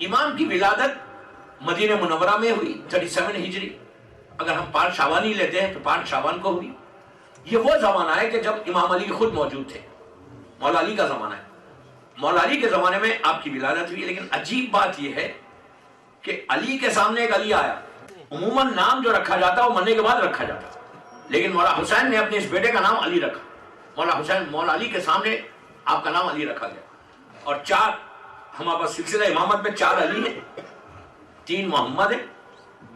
امام کی ولادت مدینہ منورہ میں ہوئی 37 ہجری. اگر ہم 5 شعبان ہی لیتے ہیں تو 5 شعبان کو ہوئی. یہ وہ زمانہ ہے کہ جب امام علی خود موجود تھے. مولا علی کا زمانہ ہے. مولا علی کے زمانے میں آپ کی ولادت ہوئی. لیکن عجیب بات یہ ہے کہ علی کے سامنے ایک علی آیا. عموماً نام جو رکھا جاتا وہ مرنے کے بعد رکھا جاتا, لیکن مولا حسین نے اپنے اس بیٹے کا نام علی رکھا. مولا علی کے سامنے آپ کا نام علی رکھا گیا. اور 4 ہمارے پاس سلسلہ امامت میں 4 علی ہیں, 3 محمد ہیں,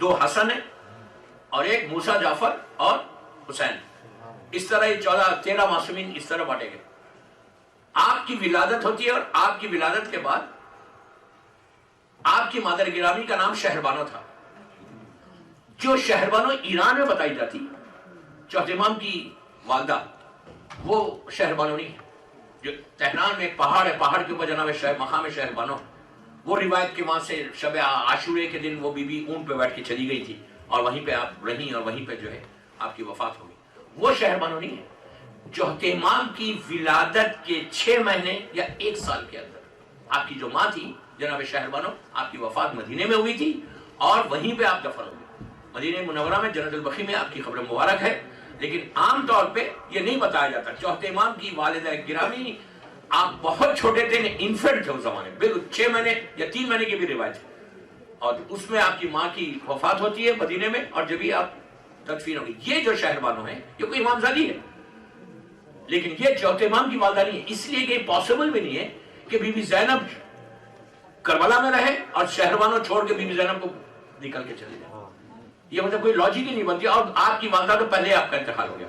2 حسن ہیں اور 1 موسیٰ جعفر اور حسین. اس طرح یہ 13 معصومین اس طرح بانٹے گئے. آپ کی ولادت ہوتی ہے اور آپ کی ولادت کے بعد آپ کی مادر گرامی کا نام شہربانو تھا. جو شہربانو ایران میں بتائی جاتی, چوتھے امام کی والدہ وہ شہربانو نہیں ہے. جو تہران میں ایک پہاڑ ہے, پہاڑ کے اوپر جناب مقام شہربانو, وہ روایت کے وہاں سے شب عاشورے کے دن وہ بی بی اونٹ پہ بیٹھ کے چلی گئی تھی اور وہیں پہ آپ رہیں اور وہیں پہ جو ہے آپ کی وفات ہو گئی. وہ شہربانو نہیں ہے. چوتھے امام کی ولادت کے 6 مہینے یا 1 سال کے اندر آپ کی جو ماں تھی جناب شہربانو, آپ کی وفات مدینے میں ہوئی تھی اور وہیں پہ آپ دفن ہو گئے. مدینہ منورہ میں جنت البقیع میں آپ کی قبر مبارک ہے. لیکن عام طور پہ یہ نہیں بتایا جاتا. چوتھے امام کی والدہ گرامی آپ بہت چھوٹے تھے, انفنٹ تھے اس زمانے میں, بالکل 6 مہینے یا 3 مہینے کی بھی روایت ہے. اور اس میں آپ کی ماں کی وفات ہوتی ہے مدینے میں اور جب ہی آپ تدفین ہوگی. یہ جو شہربانو ہے یہ کوئی امام زادی ہے, لیکن یہ چوتھے امام کی والدہ نہیں ہے. اس لیے کہ پاسبل بھی نہیں ہے کہ بی بی زینب کربلا میں رہے اور شہربانو چھوڑ کے بی بی زینب کو نکل کے چلے جائے. یہ مطلب کوئی لاجک ہی نہیں بنتی. اور آپ کی والدہ تو پہلے آپ کا انتقال ہو گیا.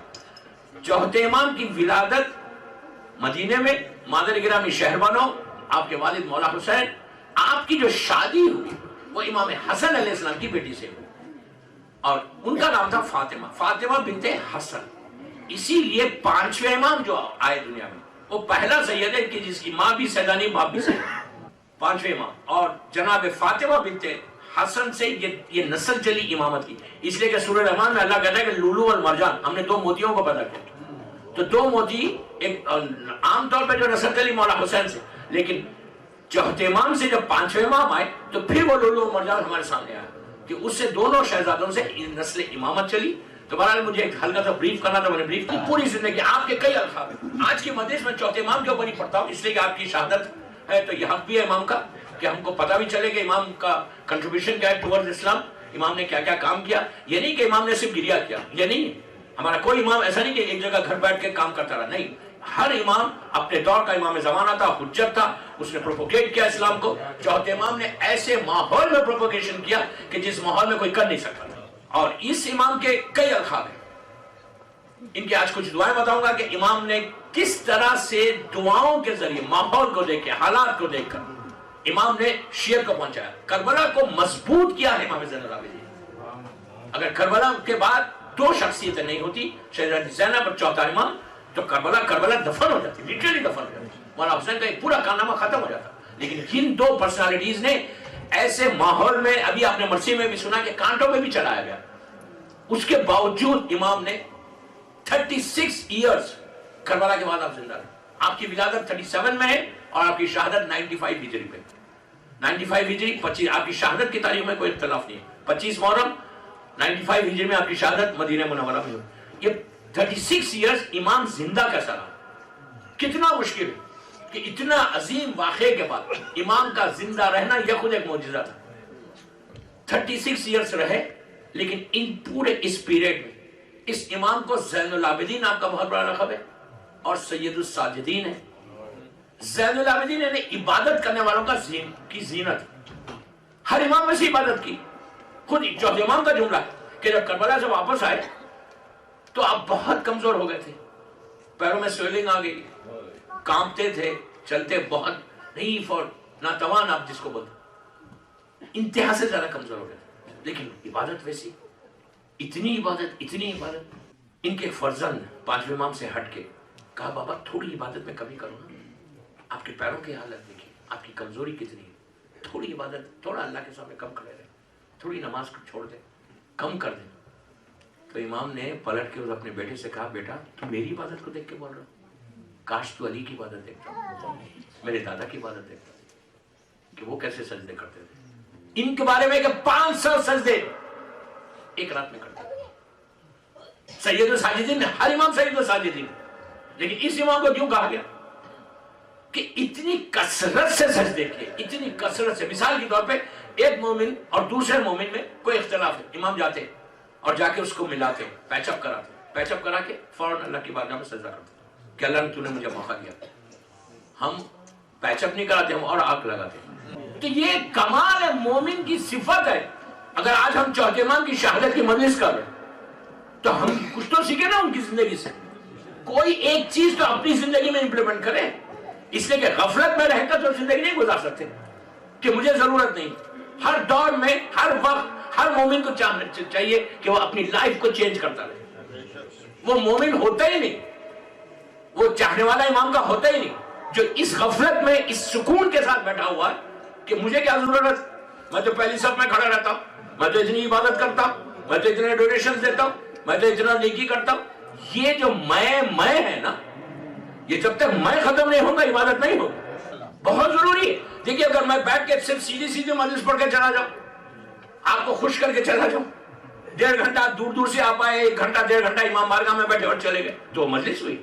چوتھے امام کی ولادت مدینے میں, مادر گرامی شہربانو, آپ کے والد مولا حسین. آپ کی جو شادی ہوئی وہ امام حسن علیہ السلام کی بیٹی سے ہوئی اور ان کا نام تھا فاطمہ, فاطمہ بنت حسن. اسی لیے 5ویں امام جو آئے دنیا میں وہ پہلا سید ہے کہ جس کی ماں بھی سیدانی باپ بھی سید. 5ویں امام. اور جناب فاطمہ بنت حسن سے یہ نسل چلی امامت کی. اس لیے کہ سورہ رحمان میں اللہ کہتا ہے کہ لولو اور مرجان, ہم نے 2 موتیوں کو پیدا کیا. تو 2 موتی ایک عام طور پہ جو نسل چلی مولا حسین سے, لیکن چوتھے امام سے جب 5ویں امام آئے تو پھر وہ لولو اور مرجان ہمارے سامنے آیا کہ اس سے دونوں شہزادوں سے نسل امامت چلی. تو بہرحال مجھے ایک ہلکا سا بریف کرنا تھا, میں نے بریف کی. پوری زندگی آپ کے کئی القاب ہیں. آج کی مجلس میں چوتھے امام کے اوپر ہی پڑھتا ہوں اس لیے کہ آپ کی شہادت ہے تو یہ حق بھی ہے امام کا کہ ہم کو پتہ بھی چلے کہ امام کا کنٹریبیوشن کیا ہے ٹورڈ اسلام, امام نے کیا کیا کام کیا. یہ نہیں کہ امام نے صرف گریا کیا, یہ نہیں. ہمارا کوئی امام ایسا نہیں کہ ایک جگہ گھر بیٹھ کے کام کرتا رہا, نہیں. ہر امام اپنے دور کا امام زمانہ تھا, حجت تھا, اس نے پروپوگیٹ کیا اسلام کو. چوتھے امام نے ایسے ماحول میں پروپوگیشن کیا کہ جس ماحول میں کوئی کر نہیں سکتا تھا. اور اس امام کے کئی القاب ہیں. ان کے آج کچھ دعائیں بتاؤں گا کہ امام نے کس طرح سے دعاؤں کے ذریعے ماحول کو دیکھ کے, حالات کو دیکھ کر امام نے شیعت کو پہنچایا. کربلا کو مضبوط کیا ہے امام زین العابدین. اگر کربلا کے بعد 2 شخصیتیں نہیں ہوتی, شہزادی زینب اور چوتھا امام, تو کربلا دفن ہو جاتی, لٹرلی دفن ہو جاتی. مولانا حسین کا ایک پورا کارنامہ ختم ہو جاتا. لیکن جن 2 پرسنالٹیز نے ایسے ماحول میں, ابھی آپ نے مرسی میں بھی سنا کہ کانٹوں میں بھی چلایا گیا, اس کے باوجود امام نے 36 ایئرز کربلا کے بعد آپ زندہ رہے. آپ کی ولادت 37 میں ہے اور آپ کی شہادت 95 ہجری پہ. 95 ہجری 25, آپ کی شہادت کی تاریخ میں کوئی اختلاف نہیں ہے. 25 محرم 95 ہجری میں آپ کی شہادت مدینہ منورہ میں ہوئی. یہ 36 ایئرز امام زندہ کیسا رہا. کتنا مشکل ہے کہ اتنا عظیم واقعے کے بعد امام کا زندہ رہنا یہ خود ایک معجزہ تھا. 36 ایئرز رہے, لیکن ان پورے اس پیریڈ میں اس امام کو زین العابدین آپ کا بہت بڑا لقب ہے اور سید الساجدین ہے. زین العابدین یعنی عبادت کرنے والوں کی زینت. ہر امام میں سے عبادت کی. خود چوتھے امام کا جملہ ہے کہ جب کربلا سے واپس آئے تو آپ بہت کمزور ہو گئے تھے, پیروں میں سویلنگ آ گئی, کانپتے تھے, چلتے بہت ضعیف اور ناتوان آپ جس کو بولتے, انتہا سے زیادہ کمزور ہو گئے تھے. لیکن عبادت ویسی, اتنی عبادت. ان کے فرزند 5ویں امام سے ہٹ کے کہا بابا تھوڑی عبادت میں کمی کرو نا, آپ کے پیروں کی حالت دیکھیے, آپ کی کمزوری کتنی ہے, تھوڑی عبادت, تھوڑا اللہ کے سامنے کم کھڑے رہے, تھوڑی نماز کو چھوڑ دیں, کم کر دیں. تو امام نے پلٹ کے اپنے بیٹے سے کہا بیٹا تو میری عبادت کو دیکھ کے بول رہا, کاش تو علی کی عبادت دیکھتا, میرے دادا کی عبادت دیکھتا. کہ وہ کیسے سجدے کرتے تھے، ان کے بارے میں کہ 500 سجدے ایک رات میں کرتے تھے۔ سید الساجدین میں ہر امام سید الساجدین، لیکن اس امام کو کیوں کہا گیا کہ اتنی کثرت سے سجدے کیے، اتنی کثرت سے۔ مثال کے طور پہ ایک مومن اور دوسرے مومن میں کوئی اختلاف ہے، امام جاتے اور جا کے اس کو ملاتے، پیچ اپ کراتے، پیچ اپ کرا کے فوراً اللہ کی بارگاہ میں سجدہ کرتے کہ اللہ نے تو نے مجھے موقع دیا۔ ہم پیچ اپ نہیں کراتے، ہم اور آگ لگاتے۔ تو یہ کمال ہے، مومن کی صفت ہے۔ اگر آج ہم چوتھے امام کی شہادت کی مجلس کر رہے ہیں تو ہم کچھ تو سیکھیں نا ان کی زندگی سے، کوئی ایک چیز تو اپنی زندگی میں امپلیمنٹ کریں، اس لیے کہ غفلت میں رہ کر تو زندگی نہیں گزار سکتے کہ مجھے ضرورت نہیں۔ ہر دور میں، ہر وقت، ہر مومن کو چاہیے کہ وہ اپنی لائف کو چینج کرتا رہے۔ وہ مومن ہوتا ہی نہیں، وہ چاہنے والا امام کا ہوتا ہی نہیں جو اس غفلت میں، اس سکون کے ساتھ بیٹھا ہوا ہے کہ مجھے کیا ضرورت، میں تو پہلی صف میں کھڑا رہتا ہوں، میں تو اتنی عبادت کرتا ہوں، میں تو اتنے ڈونیشن دیتا ہوں، میں تو اتنا نیکی کرتا ہوں۔ یہ جو میں ہے نا، یہ جب تک میں ختم نہیں ہوگا عبادت نہیں ہوگی۔ بہت ضروری ہے۔ دیکھیے اگر میں بیٹھ کے صرف سیدھی مجلس پڑھ کے چلا جاؤں، آپ کو خوش کر کے چلا جاؤں، 1.5 گھنٹہ دور دور سے آپ آئے، 1 گھنٹہ 1.5 گھنٹہ امام بارگاہ میں بیٹھے اور چلے گئے، تو مجلس ہوئی؟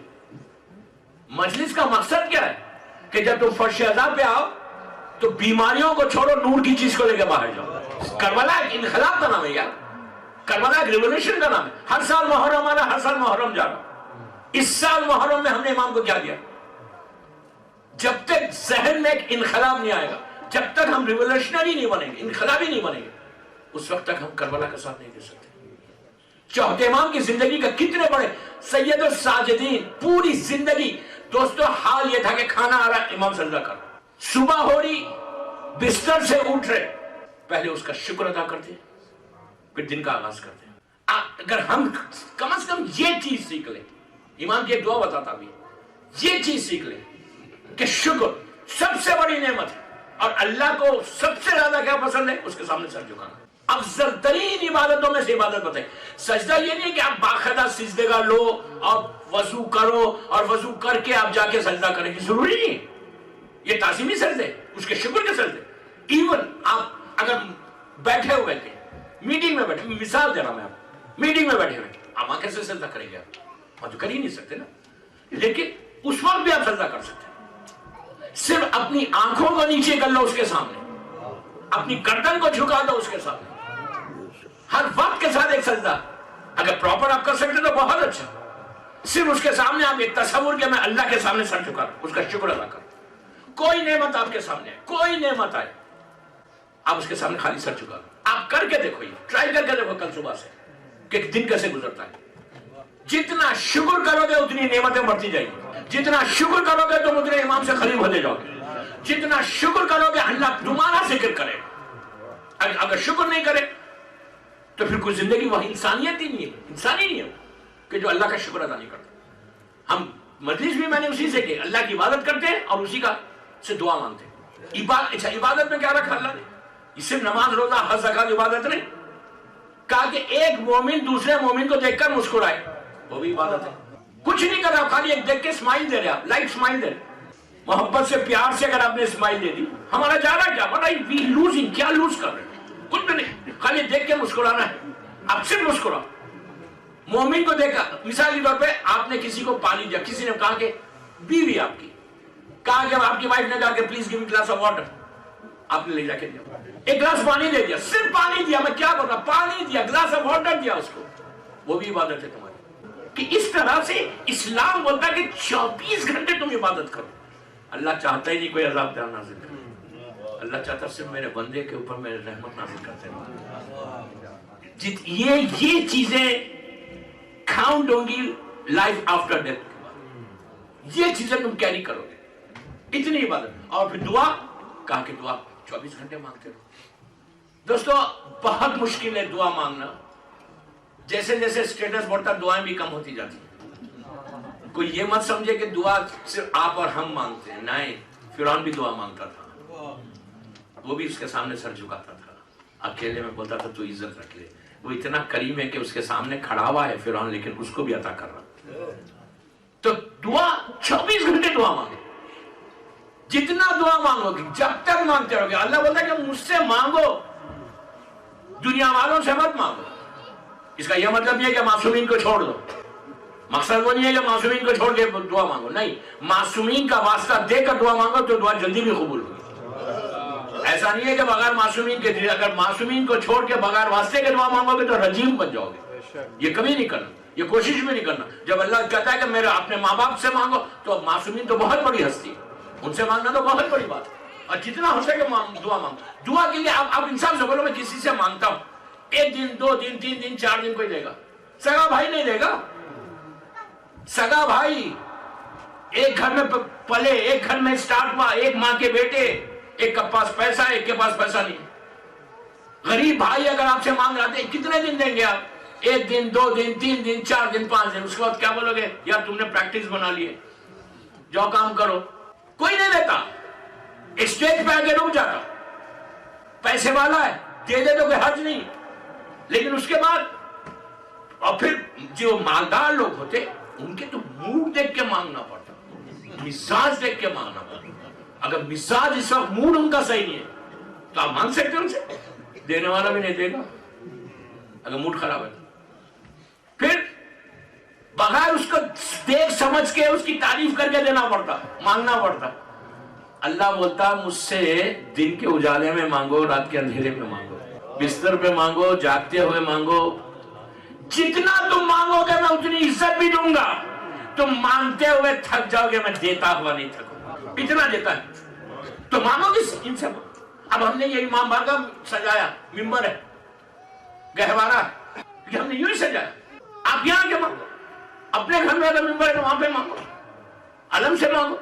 مجلس کا مقصد کیا ہے کہ جب تم فرش عزا پہ آؤ تو بیماریوں کو چھوڑو، نور کی چیز کو لے کے باہر جاؤ۔ کربلا ایک انقلاب کا نام ہے یار، کربلا ایک ریولوشن کا نام ہے۔ ہر سال محرم آ رہا، ہر سال محرم جا رہا۔ اس سال محرم میں ہم نے امام کو کیا دیا؟ جب تک ذہن میں ایک انقلاب نہیں آئے گا، جب تک ہم ریولوشنری نہیں بنیں گے، انقلابی نہیں بنیں گے، اس وقت تک ہم کربلا کا ساتھ نہیں دے سکتے۔ چوتھے امام کی زندگی کا کتنے بڑے، سید الساجدین پوری زندگی، دوستو حال یہ تھا کہ کھانا آ رہا، امام سجدہ کر، صبح ہو رہی، بستر سے اٹھ رہے، پہلے اس کا شکر ادا کرتے، پھر دن کا آغاز کرتے۔ اگر ہم کم از کم یہ چیز سیکھ لیں، امام کی ایک دعا بتاتا بھی، یہ چیز سیکھ لیں کہ شکر سب سے بڑی نعمت ہے، اور اللہ کو سب سے زیادہ کیا پسند ہے؟ اس کے سامنے سر جھکانا۔ افضل ترین عبادتوں میں سے عبادت بتائیں۔ سجدہ یہ نہیں کہ آپ باقاعدہ سجدے کا لو اور وضو کرو اور وضو کر کے آپ جا کے سجدہ کریں، ضروری نہیں ہے۔ یہ تعظیمی سجدے، اس کے شکر کے سجدے۔ ایون آپ اگر بیٹھے ہوئے تھے، میٹنگ میں بیٹھے، مثال دے رہا میں آپ، میٹنگ میں بیٹھے ہوئے، آپ وہاں کیسے سجدہ کریں گے؟ آپ تو کر ہی نہیں سکتے نا، لیکن اس وقت بھی آپ سجدہ کر سکتے ہیں۔ صرف اپنی آنکھوں کو نیچے کر لو اس کے سامنے، اپنی گردن کو جھکا دو اس کے سامنے، ہر وقت کے ساتھ ایک سجدہ۔ اگر پراپر آپ کر سکتے تو بہت اچھا۔ صرف اس کے سامنے آپ ایک تصور کہ میں اللہ کے سامنے سر جھکا رہا ہوں، اس کا شکر ادا کروں۔ کوئی نعمت آپ کے سامنے ہے، کوئی نعمت آئے، آپ اس کے سامنے خالی سر جھکا دو۔ آپ کر کے دیکھو، یہ ٹرائی کر کے دیکھو کل صبح سے کہ دن کیسے گزرتا ہے۔ جتنا شکر کرو گے اتنی نعمتیں بڑھتی جائیں گی، جتنا شکر کرو گے تم اتنے امام سے قریب ہوتے جاؤ گے، جتنا شکر کرو گے اللہ تمہارا ذکر کرے۔ اگر شکر نہیں کرے تو پھر کوئی زندگی وہی انسانیت ہی نہیں ہے، انسانی نہیں ہے کہ جو اللہ کا شکر ادا نہیں کرتا۔ ہم مجلس بھی میں نے اسی سے کہ اللہ کی عبادت کرتے ہیں اور اسی کا سے دعا مانگتے ہیں۔ اچھا عبادت میں کیا رکھا اللہ نے؟ یہ صرف نماز روزہ حج زکات عبادت نہیں، کہا کہ ایک مومن دوسرے مومن کو دیکھ کر مسکرائے، وہ بھی عبادت ہے۔ کچھ نہیں کر رہا، خالی ایک دیکھ کے اسمائل دے رہے، لائٹ اسمائل دے رہے، محبت سے پیار سے اگر آپ نے اسمائل دے دی، ہمارا جا رہا کیا؟ بٹ وی لوزنگ، کیا لوز کر رہے ہیں؟ کچھ بھی نہیں، خالی دیکھ کے مسکرانا ہے۔ آپ صرف مسکراؤ، مومن کو دیکھا۔ مثال کے طور پہ آپ نے کسی کو پانی دیا، کسی نے کہا کہ بیوی آپ کی کہا کہ آپ کی وائف نے کہا کہ please give me glass of water, آپ نے لے جا کے دیا، ایک گلاس پانی دے دیا، صرف پانی دیا، میں کیا بول رہا، پانی دیا، گلاس آف واٹر دیا اس کو، وہ بھی عبادت ہے تمہاری۔ کہ اس طرح سے اسلام بولتا ہے کہ 24 گھنٹے تم عبادت کرو۔ اللہ چاہتا ہی نہیں کوئی عذاب دہ نازل کرے، اللہ چاہتا صرف میرے بندے کے اوپر میرے رحمت نازل کرتے ہیں۔ یہ چیزیں کاؤنٹ ہوں گی لائف آفٹر ڈیتھ، یہ چیزیں تم کیری کرو گے، اتنی عبادت۔ اور پھر دعا، کہا کہ دعا 24 گھنٹے مانگتے رہو۔ دوستو بہت مشکل ہے دعا مانگنا، جیسے جیسے سٹیٹس بڑھتا دعائیں بھی کم ہوتی جاتی ہیں۔ کوئی یہ مت سمجھے کہ دعا صرف آپ اور ہم مانگتے ہیں، نہیں، فرعون بھی دعا مانگتا تھا، وہ بھی اس کے سامنے سر جھکاتا تھا، اکیلے میں بولتا تھا تو عزت رکھ لے۔ وہ اتنا کریم ہے کہ اس کے سامنے کھڑا ہوا ہے فرعون، لیکن اس کو بھی عطا کر رہا۔ تو دعا 24 گھنٹے دعا مانگے، جتنا دعا مانگو گے، جب تک مانگتے رہو گے، اللہ بولتا ہے کہ مجھ سے مانگو، دنیا والوں سے مت مانگو۔ اس کا یہ مطلب نہیں ہے کہ معصومین کو چھوڑ دو، مقصد وہ نہیں ہے کہ معصومین کو چھوڑ کے دعا مانگو، نہیں، معصومین کا واسطہ دے کر دعا مانگو تو دعا جلدی بھی قبول ہوگی۔ ایسا نہیں ہے کہ بغیر معصومین کے، اگر معصومین کو چھوڑ کے بغیر واسطے کے دعا مانگو گے تو رجیم بن جاؤ گے۔ یہ کبھی نہیں کرنا، یہ کوشش بھی نہیں کرنا۔ جب اللہ کہتا ہے کہ میرے اپنے ماں باپ سے مانگو، تو معصومین تو بہت بڑی ہستی ہے، ان سے مانگنا تو بہت بڑی بات ہے، اور جتنا ہو سکے دعا مانگو۔ دعا کے لیے آپ انسان سے بولو میں کسی سے مانگتا ہوں، 1 دن 2 دن 3 دن 4 دن کوئی دے گا، سگا بھائی نہیں دے گا۔ سگا بھائی ایک گھر میں پلے، ایک گھر میں سٹارٹ ہوا، ایک ماں کے بیٹے، ایک کے پاس پیسہ ہے، ایک کے پاس پیسہ نہیں۔ غریب بھائی اگر آپ سے مانگ رہے ہیں کتنے دن دیں گے آپ؟ 1 دن 2 دن 3 دن 4 دن 5 دن، اس کے بعد کیا بولو گے؟ یار تم نے پریکٹس بنا لی ہے، جاؤ کام کرو۔ کوئی نہیں دیتا، اسٹیج پہ آ کے رک جاتا، پیسے والا ہے دے دے تو کوئی حرج نہیں، لیکن اس کے بعد اور پھر جو مالدار لوگ ہوتے ان کے تو موڈ دیکھ کے مانگنا پڑتا، مزاج دیکھ کے مانگنا پڑتا۔ اگر مزاج اس وقت موڈ ان کا صحیح نہیں ہے تو آپ مانگ سکتے ان سے، دینے والا بھی نہیں دے گا اگر موڈ خراب ہے۔ پھر بغیر اس کو دیکھ سمجھ کے اس کی تعریف کر کے دینا پڑتا، مانگنا پڑتا۔ اللہ بولتا مجھ سے دن کے اجالے میں مانگو، رات کے اندھیرے میں مانگو، بستر پہ مانگو، جاگتے ہوئے مانگو، جتنا تم مانگو گے میں اتنی عزت بھی دوں گا۔ تم مانگتے ہوئے تھک جاؤ گے، میں دیتا ہوا نہیں تھکوں، اتنا دیتا ہے تو مانگو کس ان سے۔ اب ہم نے یہ امام بارگاہ سجایا، ممبر ہے، گہوارہ، ہم نے یوں ہی سجایا، آپ یہاں کے مانگو، اپنے گھر میں اگر ممبر ہے تو وہاں پہ مانگو، علم سے مانگو،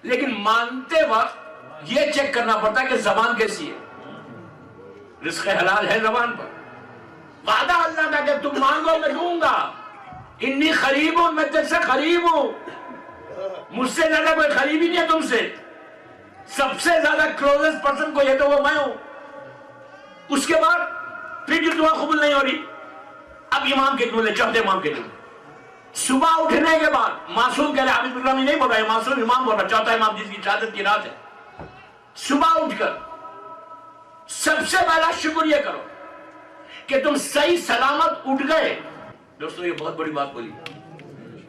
لیکن مانگتے وقت یہ چیک کرنا پڑتا ہے کہ زبان کیسی ہے، رزق حلال ہے زبان پر۔ وعدہ اللہ کا کہ تم مانگو میں دوں گا، انی قریب ہوں، میں تجھ سے قریب ہوں، مجھ سے زیادہ کوئی قریب ہی نہیں ہے تم سے، سب سے زیادہ کلوزسٹ پرسن کو یہ تو وہ میں ہوں۔ اس کے بعد پھر جو دعا قبول نہیں ہو رہی، اب امام کے جملے، چوتھے امام کے جملے، صبح اٹھنے کے بعد، معصوم کہہ رہے عابد اللہ نہیں بول رہا ہے، معصوم امام بول رہا ہے، چوتھا امام جس کی شہادت کی رات ہے، صبح اٹھ کر سب سے پہلا شکر یہ کرو کہ تم صحیح سلامت اٹھ گئے۔ دوستو یہ بہت بڑی بات بولی،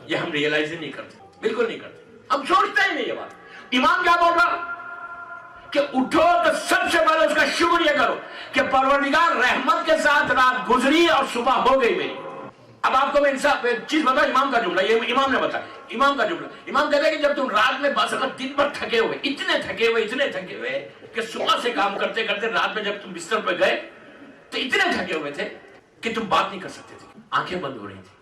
یہ ہم ریئلائز ہی نہیں کرتے، بالکل نہیں کرتے، ہم سوچتے ہی نہیں یہ بات۔ امام کیا بول رہا کہ اٹھو تو سب سے پہلے اس کا شکر یہ کرو کہ پروردگار رحمت کے ساتھ رات گزری اور صبح ہو گئی میری۔ اب آپ کو میں انصاف چیز بتاؤں، امام کا جملہ، یہ امام نے بتایا، امام کا جملہ، امام کہتا ہے کہ جب تم رات میں باسمت دن بھر تھکے ہوئے، اتنے تھکے ہوئے کہ صبح سے کام کرتے کرتے رات میں جب تم بستر پہ گئے تو اتنے تھکے ہوئے تھے کہ تم بات نہیں کر سکتے تھے، آنکھیں بند ہو رہی تھی،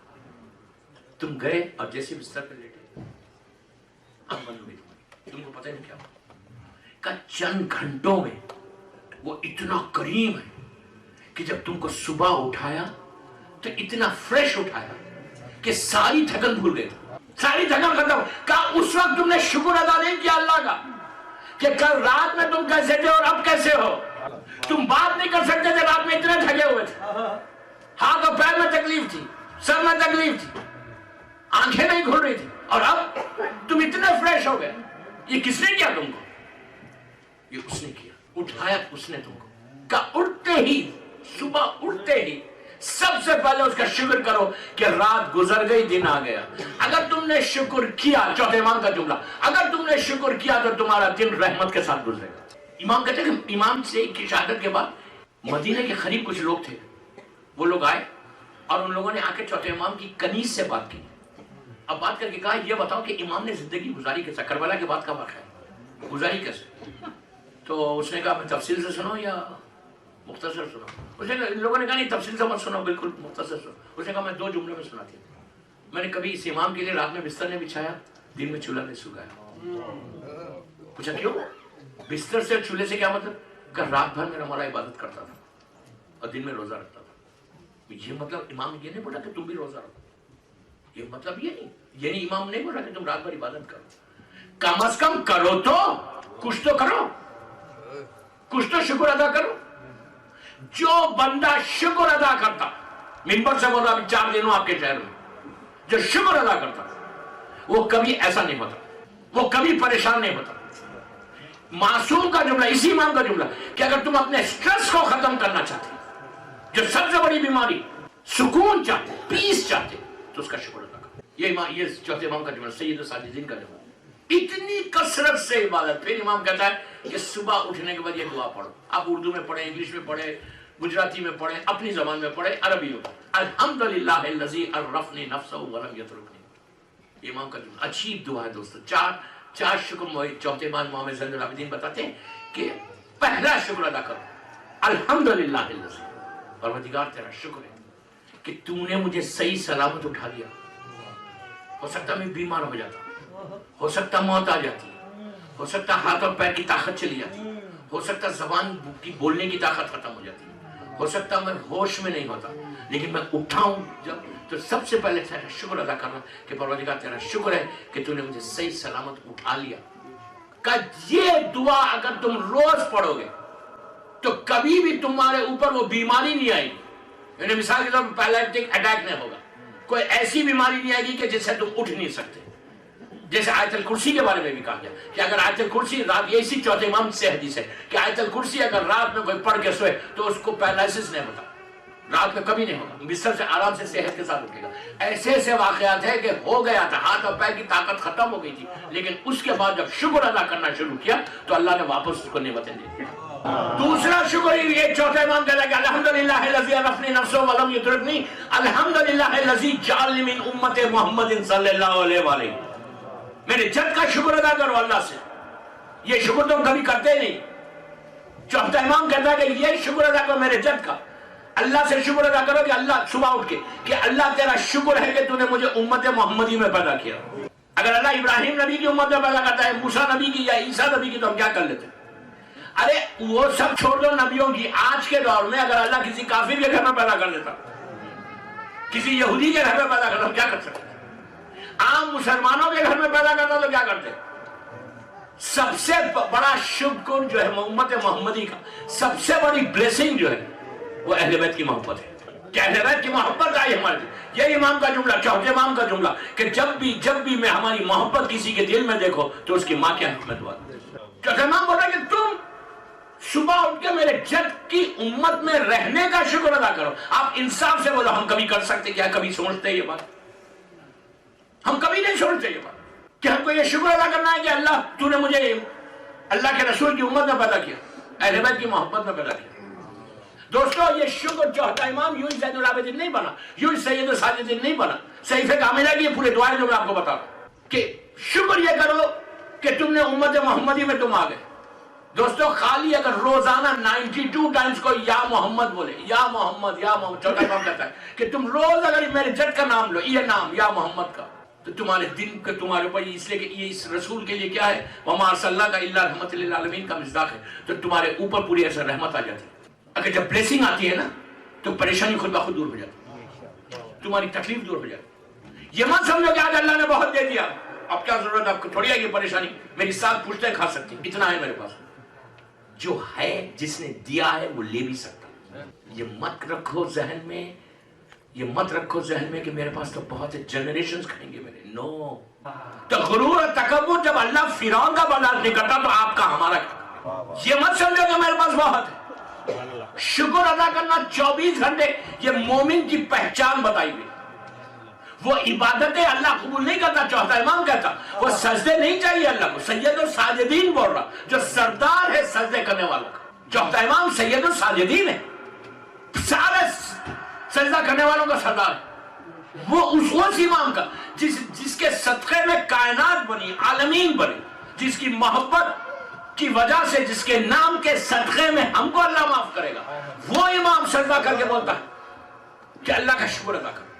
تم گئے اور جیسے بستر پہ لیٹے آنکھ بند ہو گئی تم کو پتہ نہیں کیا ہوا کہ چند گھنٹوں میں وہ اتنا کریم ہے کہ جب تم کو صبح اٹھایا تو اتنا فریش اٹھایا کہ ساری تھکن بھول گئے، ساری تھکن ختم۔ کہا اس وقت تم نے شکر ادا نہیں کیا اللہ کا کہ کل رات میں تم کیسے تھے اور اب کیسے ہو۔ تم بات نہیں کر سکتے تھے، رات میں اتنے تھکے ہوئے تھے، ہاتھ اور پیر میں تکلیف تھی، سر میں تکلیف تھی، آنکھیں نہیں کھل رہی تھی، اور اب تم اتنے فریش ہو گئے۔ یہ کس نے کیا تم کو؟ یہ اس نے کیا، اٹھایا اس نے تم کو۔ کہا اٹھتے ہی، صبح اٹھتے ہی سب سے پہلے اس کا شکر کرو کہ رات گزر گئی، دن آ گیا۔ اگر تم نے شکر کیا، چوتھے امام کا جملہ، اگر تم نے شکر کیا تو تمہارا دن رحمت کے ساتھ گزرے گا۔ امام کہتے ہیں کہ امام سے کی شہادت کے بعد مدینے کے قریب کچھ لوگ تھے، وہ لوگ آئے اور ان لوگوں نے آ کے چوتھے امام کی کنیز سے بات کی۔ اب بات کر کے کہا یہ بتاؤ کہ امام نے زندگی گزاری کیسے، کربلا کے بعد کا واقعہ ہے، گزاری کیسے؟ تو اس نے کہا میں تفصیل سے سنو یا مختصر سنو؟ اس نے ان لوگوں نے کہا نہیں تفصیل سے مت سنو، بالکل مختصر سنو۔ اس نے کہا میں 2 جملے میں سناتی ہوں، میں نے کبھی اس امام کے لیے رات میں بستر نہیں بچھایا، دن میں چولہا نہیں سکھایا۔ پوچھا کیوں؟ بستر سے چولہے سے کیا مطلب؟ کہ رات بھر میرا مولا عبادت کرتا تھا اور دن میں روزہ رکھتا تھا۔ یہ مطلب امام یہ نہیں بولا کہ تم بھی روزہ رکھو، یہ مطلب یہ نہیں، یعنی امام نہیں بولا کہ تم رات بھر عبادت کرو، کم از کم کرو تو کچھ تو کرو، کچھ تو شکر ادا کرو۔ جو بندہ شکر ادا کرتا، ممبر سے بولا ابھی 4 دن ہوں آپ کے شہر میں، جو شکر ادا کرتا وہ کبھی ایسا نہیں ہوتا، وہ کبھی پریشان نہیں ہوتا. معصوم کا جملہ, اسی امام کا جملہ کہ اگر تم اپنے سٹریس کو ختم کرنا چاہتے, جو سب سے بڑی بیماری, سکون چاہتے, پیس چاہتے, تو اس کا شکر ادا کرو. یہ چوتھے امام کا جملہ, سید الساجدین کا جملہ. اتنی کثرت سے عبادت. پھر امام کہتا ہے کہ صبح اٹھنے کے بعد یہ دعا پڑھو. آپ اردو میں پڑھیں, انگلش میں پڑھیں, گجراتی میں پڑھیں, اپنی زبان میں پڑھیں, عربی میں پڑھیں. الحمدللہ الذی عرفنی نفسہ ولم یترکنی. یہ امام کا جملہ عجیب دعا ہے دوستو. چار شکر چوتھے امام محمد زین العابدین بتاتے ہیں کہ پہلا شکر ادا کرو, الحمدللہ الذی, پروردگار تیرا شکر ہے کہ تو نے مجھے صحیح سلامت اٹھا دیا. ہو سکتا میں بیمار ہو جاتا, ہو سکتا موت آ جاتی, ہو سکتا ہاتھ اور پیر کی طاقت چلی جاتی, ہو سکتا زبان کی بولنے کی طاقت ختم ہو جاتی, ہو سکتا میں ہوش میں نہیں ہوتا, لیکن میں اٹھا ہوں جب, تو سب سے پہلے تیرا شکر ادا کرنا کہ پروردگار تیرا شکر ہے کہ تو نے مجھے صحیح سلامت اٹھا لیا. کہ یہ دعا اگر تم روز پڑھو گے تو کبھی بھی تمہارے اوپر وہ بیماری نہیں آئے گی. یعنی مثال کے طور پر پیرالائٹک اٹیک نہیں ہوگا, کوئی ایسی بیماری نہیں آئے گی کہ جس سے تم اٹھ نہیں سکتے. جیسے آیت الکرسی کے بارے میں بھی کہا گیا کہ اگر آیت الکرسی رات, یہ اسی چوتھے امام سے حدیث ہے کہ آیت الکرسی اگر رات میں کوئی پڑھ کے سوئے تو اس کو پیرالائسس نہیں ہوتا, رات میں کبھی نہیں ہوگا, بستر سے آرام سے صحت کے ساتھ اٹھے گا. ایسے ایسے واقعات ہیں کہ ہو گیا تھا, ہاتھ اور پیر کی طاقت ختم ہو گئی تھی, لیکن اس کے بعد جب شکر ادا کرنا شروع کیا تو اللہ نے واپس اس کو نعمتیں دی. دوسرا شکر یہ چوتھا امام کہتا ہے کہ الحمدللہ الذی عرفنی نفسہ ولم یترکنی, الحمدللہ الذی جعلنی من امت محمد صلی اللہ علیہ وآلہ. میرے جد کا شکر ادا کرو اللہ سے. یہ شکر تم کبھی کرتے نہیں. چوتھا امام کہتا ہے کہ یہ شکر ادا کرو میرے جد کا, اللہ سے شکر ادا کرو کہ اللہ صبح اٹھ کے کہ اللہ تیرا شکر ہے کہ تو نے مجھے امت محمدی میں پیدا کیا. اگر اللہ ابراہیم نبی کی امت میں پیدا کرتا ہے, موسیٰ نبی کی یا عیسیٰ نبی کی, تو ہم کیا کر لیتے؟ ارے وہ سب چھوڑ دو نبیوں کی. آج کے دور میں اگر اللہ کسی کافر کے گھر میں پیدا کر دیتا, کسی یہودی کے گھر میں پیدا کرتا, ہم کیا کر سکتے؟ عام مسلمانوں کے گھر میں پیدا کرتا تو کیا کرتے؟ سب سے بڑا شکر جو ہے امت محمدی کا, سب سے بڑی بلیسنگ جو ہے وہ اہل بیت کی محبت ہے. کہ اہل بیت کی محبت آئی ہمارے دل. یہ امام کا جملہ, چوتھے امام کا جملہ کہ جب بھی میں ہماری محبت کسی کے دل میں دیکھو تو اس کی ماں کیا حکمت ہوا. چوتھے امام بولا کہ تم صبح اٹھ کے میرے جد کی امت میں رہنے کا شکر ادا کرو. آپ انصاف سے بولو, ہم کبھی کر سکتے کیا؟ کبھی سوچتے یہ بات؟ ہم کبھی نہیں سوچتے یہ بات کہ ہم کو یہ شکر ادا کرنا ہے کہ اللہ تو نے مجھے اللہ کے رسول کی امت میں پیدا کیا, اہل بیت کی محبت میں پیدا کیا. دوستو یہ شکر چوتھا امام یوں زین العابدین نہیں بنا, یوں سید الساجدین نہیں بنا. صحیفہ کاملہ کی یہ پورے دعائیں جو میں آپ کو بتا رہا ہوں کہ شکر یہ کرو کہ تم نے امت محمدی میں تم آ گئے. دوستو خالی اگر روزانہ 92 ٹائمز کو یا محمد بولے, یا محمد یا محمد, چوتھا امام کہتا ہے کہ تم روز اگر میرے جد کا نام لو, یہ نام یا محمد کا, تو تمہارے دل کے تمہارے اوپر, اس لیے کہ یہ اس رسول کے لیے کیا ہے, وما ارسلناک الا رحمۃ للعالمین کا مصداق ہے, تو تمہارے اوپر پوری ایسا رحمت آ جاتی ہے. اگر جب بلیسنگ آتی ہے نا تو پریشانی خود بخود دور ہو جاتی, تمہاری تکلیف دور ہو جاتی. یہ مت سمجھو کہ آج اللہ نے بہت دے دیا, اب کیا ضرورت, آپ کو تھوڑی ہے یہ پریشانی, میری ساتھ پوچھتے کھا سکتی, اتنا ہے میرے پاس. جو ہے جس نے دیا ہے وہ لے بھی سکتا. یہ مت رکھو ذہن میں, یہ مت رکھو ذہن میں کہ میرے پاس تو بہت ہے, جنریشنز کھائیں گے میرے. نو, تو غرور اور تکبر جب اللہ فرعون کا برداشت نہیں کرتا تو آپ کا ہمارا کیا؟ یہ مت سمجھو کہ میرے پاس بہت ہے. شکر ادا کرنا 24 گھنٹے, یہ مومن کی پہچان بتائی گئی. وہ عبادتیں اللہ قبول نہیں کرتا. چوتھا امام کہتا وہ سجدے نہیں چاہیے اللہ کو. سید الساجدین بول رہا, جو سردار ہے سجدے کرنے والوں کا. چوتھا امام سید الساجدین ہے, سارے سجدہ کرنے والوں کا سردار ہے. وہ اس امام کا جس کے صدقے میں کائنات بنی, عالمین بنی, جس کی محبت کی وجہ سے, جس کے نام کے صدقے میں ہم کو اللہ معاف کرے گا. وہ امام سجدہ کر کے بولتا ہے کہ اللہ کا شکر ادا کر.